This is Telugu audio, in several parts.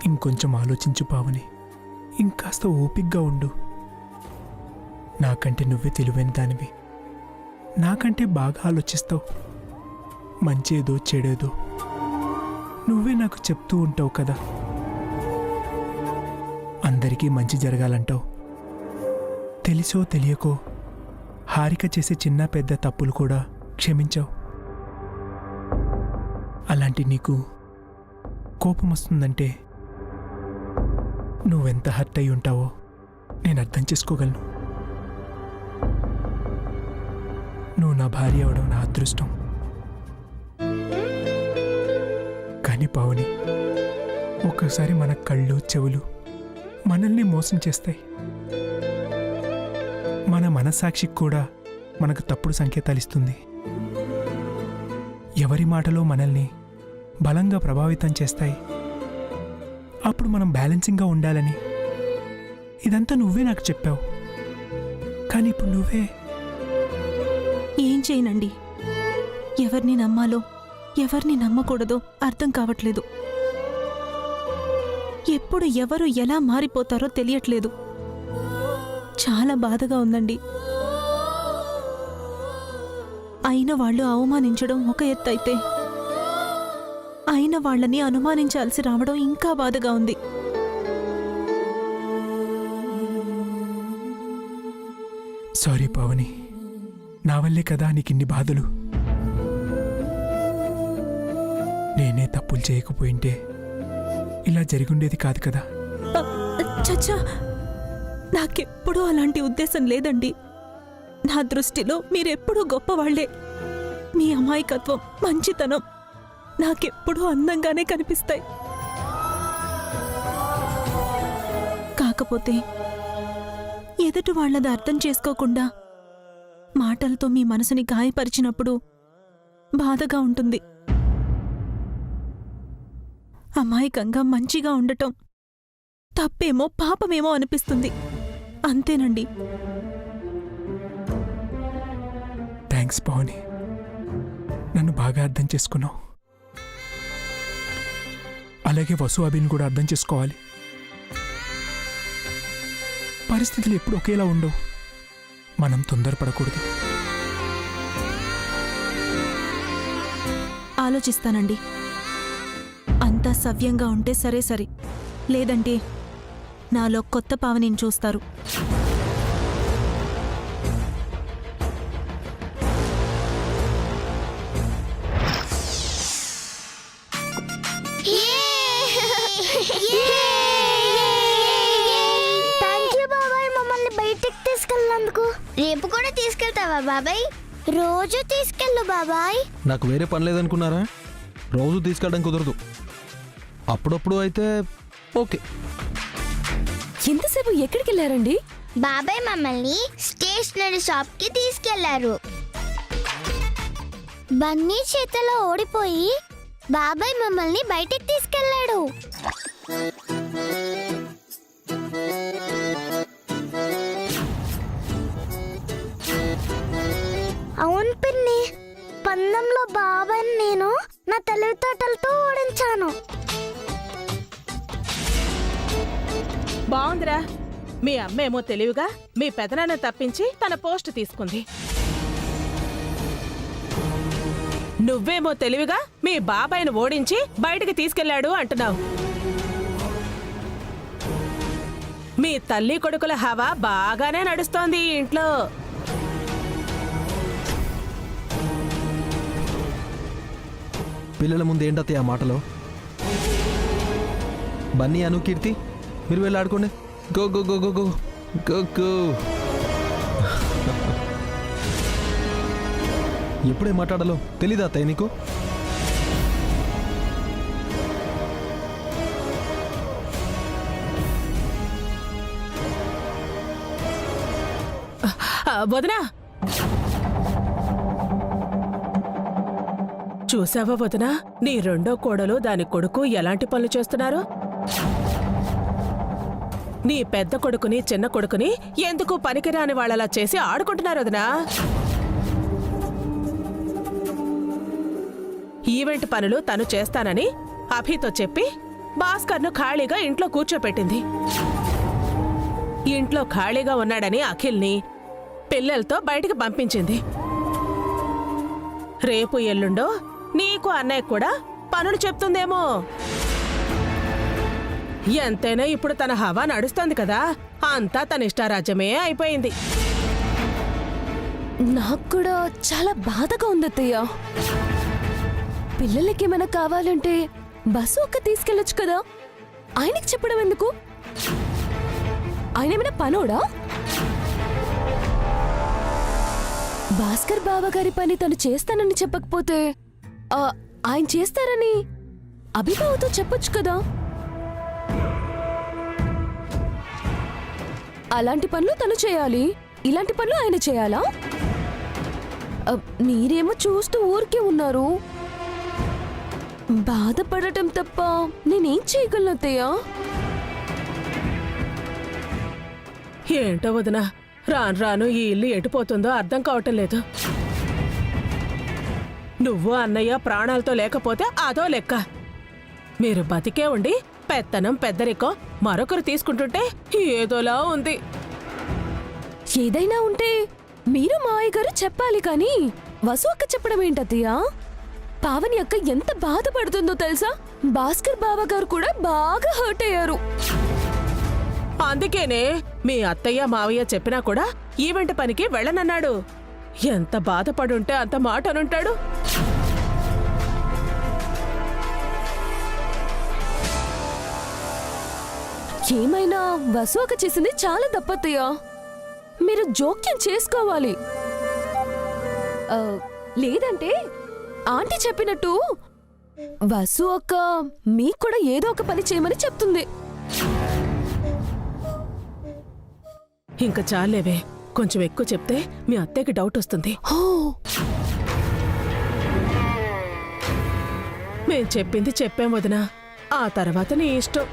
ఇంకొంచెం ఆలోచించు పావని. ఇంకాస్త ఓపిగ్గా ఉండు. నాకంటే నువ్వే తెలివైన దానివి. నాకంటే బాగా ఆలోచిస్తావు. మంచేదో చెడేదో నువ్వే నాకు చెప్తూ ఉంటావు కదా. అందరికీ మంచి జరగాలంటావు. తెలిసో తెలియకో హారిక చేసే చిన్న పెద్ద తప్పులు కూడా క్షమించావు. అలాంటి నీకు కోపం వస్తుందంటే నువ్వెంత హర్ట్ అయి ఉంటావో నేను అర్థం చేసుకోగలను. నువ్వు నా భార్య అవడం నా అదృష్టం. కానీ పావని, ఒక్కసారి మన కళ్ళు చెవులు మనల్ని మోసం చేస్తాయి. మన మనస్సాక్షికి కూడా మనకు తప్పుడు సంకేతాలు ఇస్తుంది. ఎవరి మాటలో మనల్ని బలంగా ప్రభావితం చేస్తాయి. అప్పుడు మనం బ్యాలెన్సింగ్గా ఉండాలని ఇదంతా నువ్వే నాకు చెప్పావు. కానీ ఇప్పుడు నువ్వే. ఏం చేయనండి? ఎవరిని నమ్మాలో ఎవరిని నమ్మకూడదో అర్థం కావట్లేదు. ఎప్పుడు ఎవరు ఎలా మారిపోతారో తెలియట్లేదు. చాలా బాధగా ఉందండి. అయిన వాళ్ళు అవమానించడం ఒక ఎత్తు అయితే, అయిన వాళ్ళని అనుమానించాల్సి రావడం ఇంకా బాధగా ఉంది. సారీ పావని, నా వల్లే కదా నీకిన్ని బాధలు. నేనే తప్పులు చేయకపోయింటే ఇలా జరిగుండేది కాదు కదా. చచ్చా, నాకెప్పుడూ అలాంటి ఉద్దేశం లేదండి. నా దృష్టిలో మీరెప్పుడూ గొప్పవాళ్లే. మీ అమాయకత్వం, మంచితనం నాకెప్పుడూ అందంగానే కనిపిస్తాయి. కాకపోతే ఎదుటి వాళ్లది అర్థం చేసుకోకుండా మాటలతో మీ మనసుని గాయపరిచినప్పుడు బాధగా ఉంటుంది. అమాయకంగా మంచిగా ఉండటం తప్పేమో పాపమేమో అనిపిస్తుంది. అంతేనండి. థ్యాంక్స్ పావని, నన్ను బాగా అర్థం చేసుకున్నావు. అలాగే వసు అభిని కూడా అర్థం చేసుకోవాలి. పరిస్థితులు ఎప్పుడు ఒకేలా ఉండవు. మనం తొందరపడకూడదు. ఆలోచిస్తానండి. అంతా సవ్యంగా ఉంటే సరే సరే, లేదంటే నాలో కొత్త పావనిని చూస్తారు. రేపు కూడా తీసుకెళ్తావా బాబాయ్? రోజు తీసుకెళ్ళు బాబాయ్. నాకు వేరే పని లేదనుకున్నారా? రోజు తీసుకెళ్ళడం కుదరదు. అప్పుడప్పుడు అయితే ఓకే. ఎంతసేపు ఎక్కడికి వెళ్ళారండి? బాబాయ్ మమ్మల్ని స్టేషనరీ షాప్ కి తీసుకెళ్లారు. బన్నీ చేతిలో ఓడిపోయి బాబాయ్ మమ్మల్ని బయటికి తీసుకెళ్లాడు. అవును పిన్ని, పందెంలో బాబాయ్ నేను నా తెలివితేటలతో ఓడించాను. బాగుందిరా. మీ అమ్మేమో తెలివిగా మీ పెదనాన్న తప్పించి తన పోస్ట్ తీసుకుంది. నువ్వేమో తెలివిగా మీ బాబాయ్ను ఓడించి బయటికి తీసుకెళ్లాడు అంటున్నావు. మీ తల్లి కొడుకుల హవా బాగానే నడుస్తోంది ఈ ఇంట్లో. పిల్లల ముందు ఏంటత్తయ్య ఆ మాటలో? బన్నీ, అను, కీర్తి మీరు వెళ్ళి ఆడుకోండి. Go go go go go go go. ఎప్పుడే మాట్లాడాలో తెలీదా అత్తయ్య నీకు? వదనా, చూసావా వదనా, నీ రెండో కోడలు దాని కొడుకు ఎలాంటి పనులు చేస్తున్నారు? నీ పెద్ద కొడుకుని చిన్న కొడుకుని ఎందుకు పనికిరాని వాళ్ళలా చేసి ఆడుకుంటున్నారు వదనా? ఈవెంట్ పనులు తను చేస్తానని అభితో చెప్పి భాస్కర్ను ఖాళీగా ఇంట్లో కూర్చోపెట్టింది. ఇంట్లో ఖాళీగా ఉన్నాడని అఖిల్ని పిల్లలతో బయటికి పంపించింది. రేపు ఎల్లుండో నీకు అన్నయ్య కూడా పనులు చెప్తుందేమో. ఎంతైనా ఇప్పుడు తన హవా నడుస్తోంది కదా, అంతా తన ఇష్టారాజ్యమే అయిపోయింది. నాకు కూడా చాలా బాధగా ఉంది అత్తయ్య. పిల్లలకి ఏమైనా కావాలంటే బస్సు ఒక్క తీసుకెళ్ళొచ్చు కదా, ఆయనకి చెప్పడం ఎందుకు? ఆయన ఏమైనా పనోడా? భాస్కర్ బావగారి పని తను చేస్తానని చెప్పకపోతే ఆయన చేస్తారని అభిబావతో చెప్పొచ్చు కదా. అలాంటి పనులు తను చేయాలి, ఇలాంటి పనులు ఆయన చేయాలా? మీరేమో చూస్తూ ఊరికే ఉన్నారు. బాధపడటం తప్ప నేనేం చేయగలను అత్తయ్య? ఏంటో వదినా, రాను రాను ఈ ఇల్లు ఎటుపోతుందో అర్థం కావటం లేదు. నువ్వు అన్నయ్య ప్రాణాలతో లేకపోతే అదో లెక్క. మీరు బతికే ఉండి పెత్తనం పెద్దరికో మరొకరు తీసుకుంటుంటే ఏదోలా ఉంది. ఏదైనా ఉంటే మీరు మావయ్య గారు చెప్పాలి కానీ వసు అక్క చెప్పడం ఏంటత్తయ్య? పావని అక్క ఎంత బాధపడుతుందో తెలుసా? భాస్కర్ బావగారు కూడా బాగా హర్ట్ అయ్యారు. అందుకేనే మీ అత్తయ్య మావయ్య చెప్పినా కూడా ఈవెంట్ పనికి వెళ్ళనన్నాడు. ఎంత బాధపడుంటే అంత మాట అనుంటాడు. ఏమైనా వసు అక్క చేసింది చాలా తప్పత్తయ్య. మీరు జోక్యం చేసుకోవాలి. లేదంటే ఆంటీ చెప్పినట్టు వసు అక్క మీకు కూడా ఏదో ఒక పని చేయమని చెప్తుంది. ఇంకా చాలేవే, కొంచెం ఎక్కువ చెప్తే మీ అత్తయ్యకి డౌట్ వస్తుంది. మేం చెప్పింది చెప్పాం వదినా, ఆ తర్వాత నీ ఇష్టం.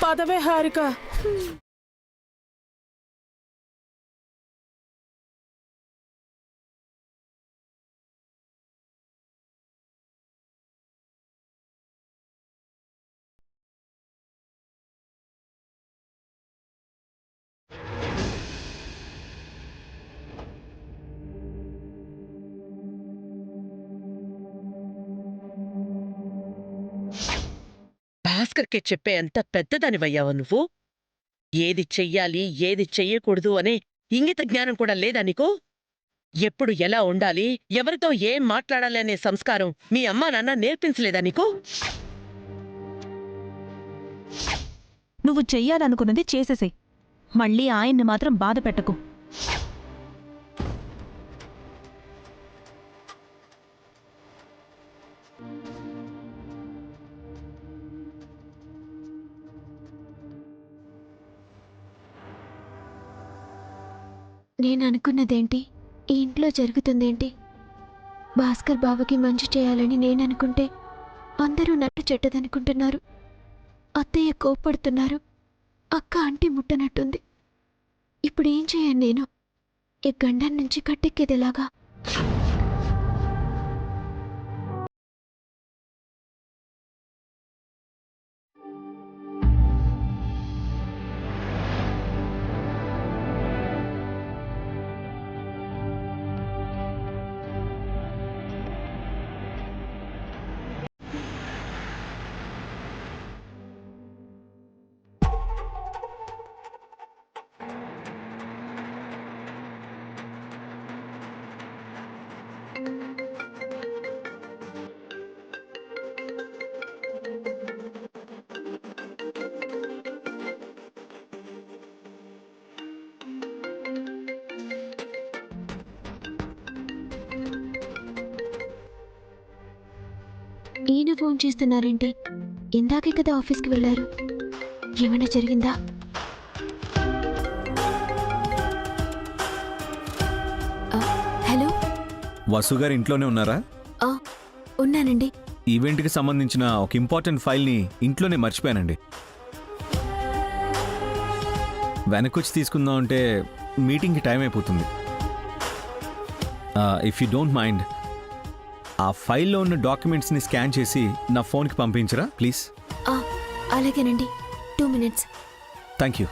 పదవే హారిక. భాస్కర్కి చెప్పే ఎంత పెద్దదానివయ్యావా నువ్వు? ఏది చెయ్యాలి ఏది చెయ్యకూడదు అనే ఇంగిత జ్ఞానం కూడా లేదా నీకు? ఎప్పుడు ఎలా ఉండాలి, ఎవరితో ఏం మాట్లాడాలి అనే సంస్కారం మీ అమ్మా నాన్న నేర్పించలేదా నీకు? నువ్వు చెయ్యాలనుకున్నది చేసేసేయ్. మళ్ళీ ఆయన్ని మాత్రం బాధ పెట్టకు. నేను అనుకున్నదేంటి, ఈ ఇంట్లో జరుగుతుందేంటి? భాస్కర్ బావకి మంచి చేయాలని నేను అనుకుంటే అందరూ నన్ను చెడ్డదనుకుంటున్నారు. అత్తయ్య కోప్పడుతున్నారు, అక్క అంటి ముట్టనట్టుంది. ఇప్పుడు ఏం చేయను నేను? ఈ గండం నుంచి కట్టెక్కేదేలాగా? ఈయన ఫోన్ చేస్తున్నారేంటి? ఇందాకే కదా ఆఫీస్కి వెళ్ళారు. ఏమైనా జరిగిందా? హలో, వసు గారు ఇంట్లోనే ఉన్నారా? ఉన్నానండి. ఈవెంట్కి సంబంధించిన ఒక ఇంపార్టెంట్ ఫైల్ని ఇంట్లోనే మర్చిపోయానండి. వెనకొచ్చి తీసుకుందాం అంటే మీటింగ్కి టైం అయిపోతుంది. ఇఫ్ యూ డోంట్ మైండ్ ఆ ఫైల్లో ఉన్న డాక్యుమెంట్స్ని స్కాన్ చేసి నా ఫోన్కి పంపించరా ప్లీజ్? ఆ, అలాగేనండి. 2 minutes. Thank you.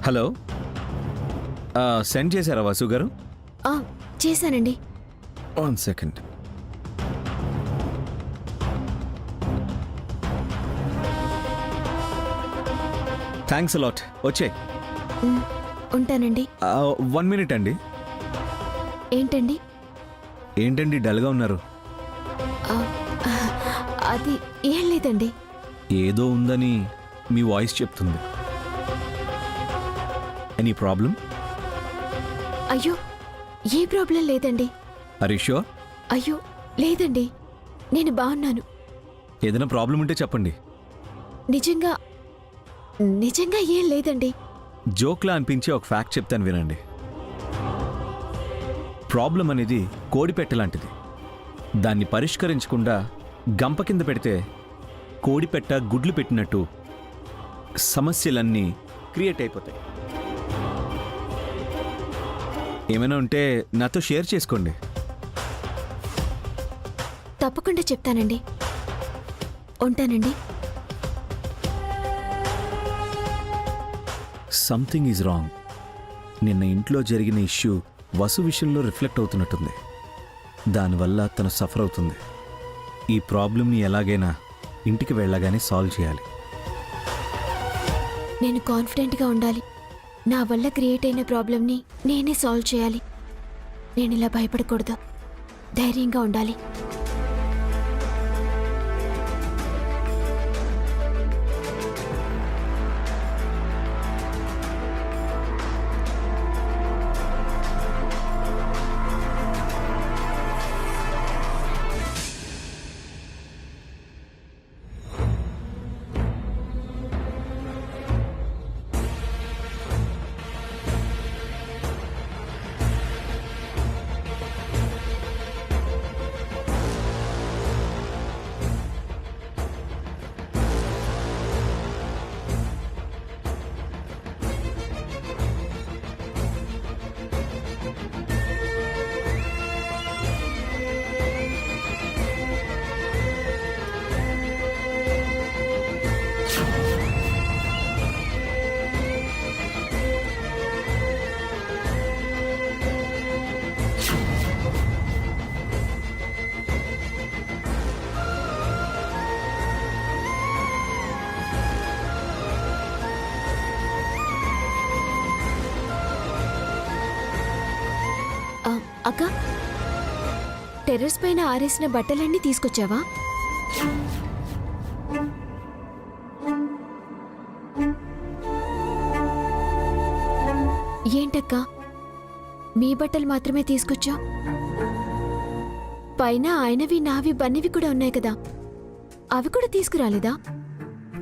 Hello, send చేశారా వాసు గారు? ఆ, చేశానండి. 1 second. Thanks a lot. వచ్చే ఉంటానండి. 1 minute అండి. ఏంటండి? ఏంటండి డల్గా ఉన్నారు? ఆ, అది ఏం లేదండి. ఏదో ఉందని మీ వాయిస్ చెప్తుంది. Any problem? అయ్యో, ఏ ప్రాబ్లం లేదండి. Are you sure? అయ్యో లేదండి, నేను బాగున్నాను. ఏదైనా ప్రాబ్లం ఉంటే చెప్పండి. నిజంగా నిజంగా ఏం లేదండి. జోక్లా అనిపించే ఒక ఫ్యాక్ట్ చెప్తాను వినండి. ప్రాబ్లం అనేది కోడిపెట్ట లాంటిది. దాన్ని పరిష్కరించకుండా గంప కింద పెడితే కోడిపెట్ట గుడ్లు పెట్టినట్టు సమస్యలన్నీ క్రియేట్ అయిపోతాయి. ఏమైనా ఉంటే నాతో షేర్ చేసుకోండి. తప్పకుండా చెప్తానండి. ఉంటానండి. Something is wrong. నిన్న ఇంట్లో జరిగిన ఇష్యూ వసు విషయంలో రిఫ్లెక్ట్ అవుతున్నట్టుంది. దానివల్ల తను సఫర్ అవుతుంది. ఈ ప్రాబ్లంని ఎలాగైనా ఇంటికి వెళ్ళగానే సాల్వ్ చేయాలి. నేను కాన్ఫిడెంట్గా ఉండాలి. నా వల్ల క్రియేట్ అయిన ప్రాబ్లంని నేనే సాల్వ్ చేయాలి. నేను ఇలా భయపడకూడదు, ధైర్యంగా ఉండాలి. అక్క, టెర్రస్ పైన ఆరేసిన బట్టలన్నీ తీసుకొచ్చావా? ఏంటక్క, మీ బట్టలు మాత్రమే తీసుకొచ్చా? పైన ఆయనవి నావి బన్నివి కూడా ఉన్నాయి కదా, అవి కూడా తీసుకురాలేదా?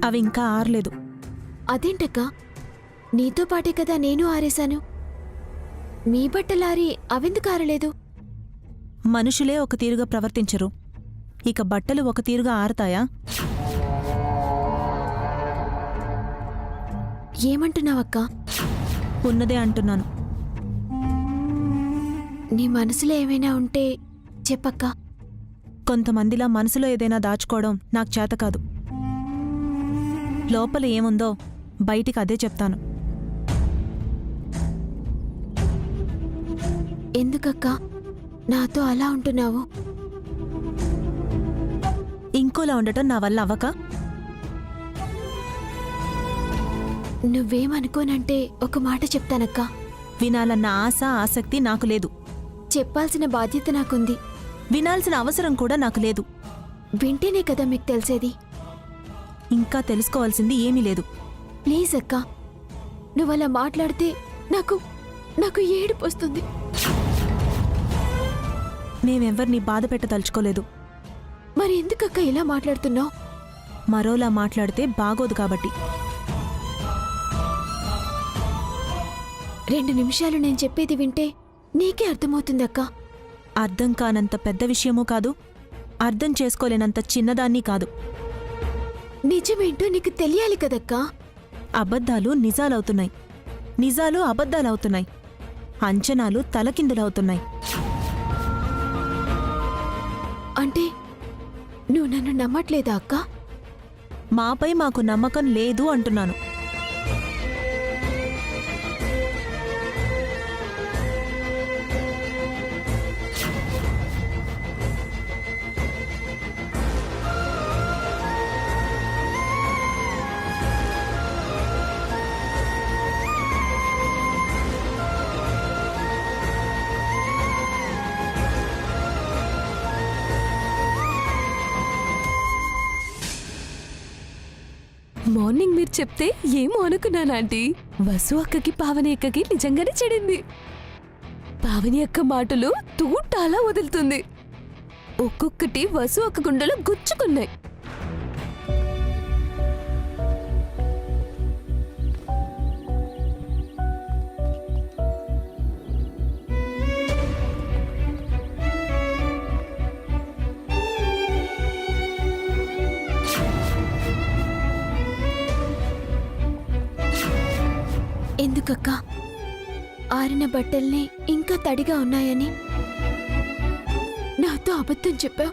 అవి ఇంకా ఆరలేదు. అదేంటక్క, నీతో పాటే కదా నేను ఆరేశాను. మీ బట్టలారి అవెందుకు ఆరలేదు? మనుషులే ఒక తీరుగా ప్రవర్తించరు, ఇక బట్టలు ఒక తీరుగా ఆరతాయా? ఏమంటున్నావక్క? ఉన్నదే అంటున్నాను. నీ మనసులో ఏమైనా ఉంటే చెప్పక్క. కొంతమందిలా మనసులో ఏదైనా దాచుకోవడం నాకు చేత కాదు. లోపల ఏముందో బయటికి అదే చెప్తాను. ఎందుకక్క నాతో అలా ఉంటున్నావు? ఇంకోలా ఉండటం నా వల్ల అవ్వక? నువ్వేమనుకోనంటే ఒక మాట చెప్తానక్క. వినాలన్న ఆశ ఆసక్తి నాకు లేదు. చెప్పాల్సిన బాధ్యత నాకుంది. వినాల్సిన అవసరం కూడా నాకు లేదు. వింటేనే కదా మీకు తెలిసేది. ఇంకా తెలుసుకోవాల్సింది ఏమీ లేదు. ప్లీజ్ అక్క, నువ్వలా మాట్లాడితే నాకు నాకు ఏడుపు వస్తుంది. మేమెవ్వరినీ బాధ పెట్టదలుచుకోలేదు. మరి ఎందుకక్క ఇలా మాట్లాడుతున్నావు? మరోలా మాట్లాడితే బాగోదు కాబట్టి. 2 నిమిషాలు నేను చెప్పేది వింటే నీకే అర్థమవుతుందక్క. అర్థం కానంత పెద్ద విషయమూ కాదు, అర్థం చేసుకోలేనంత చిన్నదాన్ని కాదు. నిజమేంటో నీకు తెలియాలి కదక్కా. అబద్ధాలు నిజాలవుతున్నాయి, నిజాలు అబద్ధాలవుతున్నాయి, అంచనాలు తలకిందులవుతున్నాయి. అంటే నువ్వు నన్ను నమ్మట్లేదా అక్క? మాపై మాకు నమ్మకం లేదు అంటున్నాను. మార్నింగ్ మీరు చెప్తే ఏమో అనుకున్నాను ఆంటీ. వసు అక్కకి పావని అక్కకి నిజంగానే చెడింది. పావని అక్క మాటలు తూటాలా వదులుతుంది. ఒక్కొక్కటి వసు అక్క గుండెలో గుచ్చుకున్నాయి. ఎందుకక్క ఆరిన బట్టల్ని ఇంకా తడిగా ఉన్నాయని నాతో అబద్ధం చెప్పావు?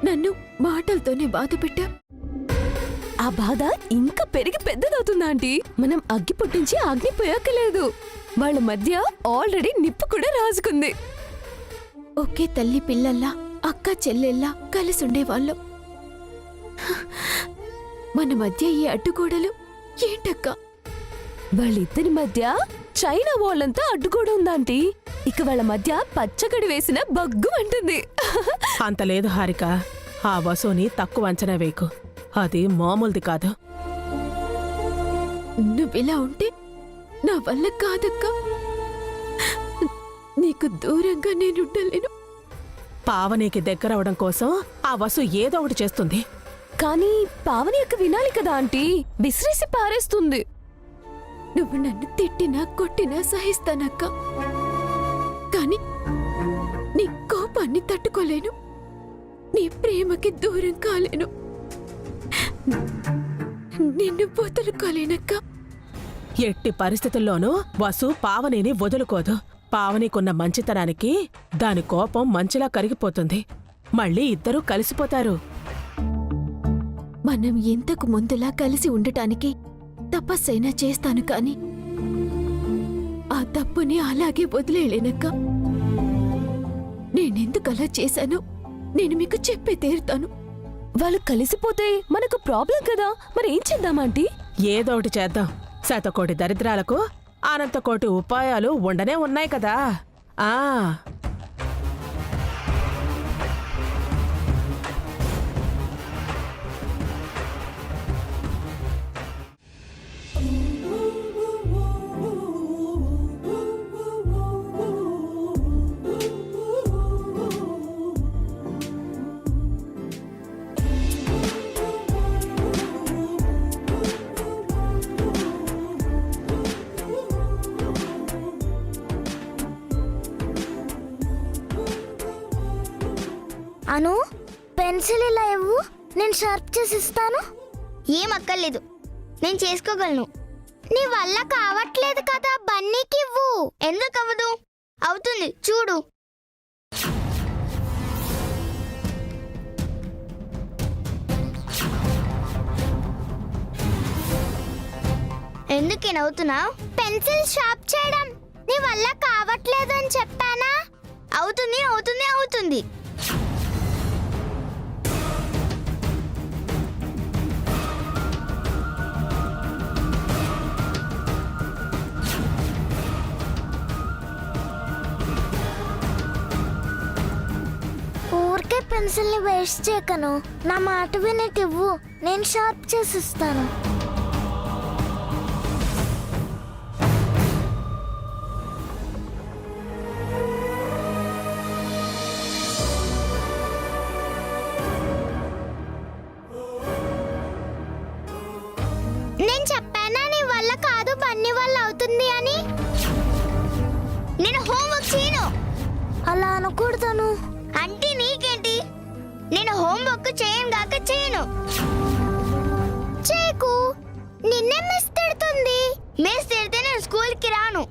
నన్ను మాటలతోనే బాధ పెట్టా. ఆ బాధ ఇంకా పెరిగి పెద్దదవుతుందా ఆంటీ? మనం అగ్గి పుట్టించి అగ్ని పోయాకలేదు. వాళ్ళ మధ్య ఆల్రెడీ నిప్పు కూడా రాజుకుంది. ఒకే తల్లి పిల్లల్లా అక్క చెల్లెల్లా కలిసి ఉండేవాళ్ళం. మన మధ్య ఈ అడ్డుగోడలు ఏంటక్క? వాళ్ళిద్దరి మధ్య చైనా వాళ్ళంతా అడ్డుకోవడం ఉందాంటీ. ఇక వాళ్ళ మధ్య పచ్చగడి వేసిన బగ్గు అంటుంది. అంత లేదు హారిక, ఆ వసుని తక్కువ అంచనా వేయకు. అది మామూలుది కాదు. నువ్విలా ఉంటే నా వల్ల కాదక్క. నీకు దూరంగా నేనుండలేను. పావనికి దగ్గరవడం కోసం ఆ వసు ఏదో ఒకటి చేస్తుంది. కానీ పావని అక్క వినాలి కదా ఆంటీ, విసిరేసి పారేస్తుంది. నువ్వు నన్ను తిట్టినా కొట్టినా సహిస్తానక్క. కాని నీ కోపాన్ని తట్టుకోలేను. నీ ప్రేమకి దూరం కాలేను. నిన్ను వదులుకోలేనక్క. ఎట్టి పరిస్థితుల్లోనూ వసు పావనిని వదులుకోదు. పావనికున్న మంచితనానికి దాని కోపం మంచిలా కరిగిపోతుంది. మళ్ళీ ఇద్దరూ కలిసిపోతారు. మనం ఇంతకు ముందులా కలిసి ఉండటానికి తపస్సైనా చేస్తాను కాని ఆ తప్పుని అలాగే వదిలేయలేనక్క. నేనెందుకలా చేశానో నేను మీకు చెప్పే తీరుతాను. వాళ్ళు కలిసిపోతే మనకు ప్రాబ్లం కదా, మరేం చేద్దామాంటీ? ఏదో ఒకటి చేద్దాం. శతకోటి దరిద్రాలకు అనంతకోటి ఉపాయాలు ఉండనే ఉన్నాయి కదా. ఆ అను, పెన్సిల్ ఇలా ఇవ్వు, నేను షార్ప్ చేసి ఇస్తాను. ఏం అక్కర్లేదు, నేను చేసుకోగలను. నీ వల్ల కావట్లేదు కదా, బన్నీకి ఇవ్వు. ఎందుకు అవ్వదు? అవుతుంది, చూడు. ఎందుకే నవ్వుతున్నావు? పెన్సిల్ షార్ప్ చేయడం నీ వల్ల కావట్లేదని చెప్పానా? అవుతుంది అవుతుంది అవుతుంది. ఊరికే పెన్సిల్ని వేస్ట్ చేయకను. నా మాట వినేటివ్వు, నేను షార్ప్ చేసిస్తాను. నేను చెప్పానా నీ వల్ల కాదు బన్నీ వల్ల అవుతుంది అని. నేను హోంవర్క్ చేయను. అలా అనకూడదను. అంటే నీకేంటి? నేను హోంవర్క్ చేయను గాక చేయను. చేయకు, నిన్నే మిస్ తిడుతుంది. మిస్ తిడితే నేను స్కూల్కి రాను.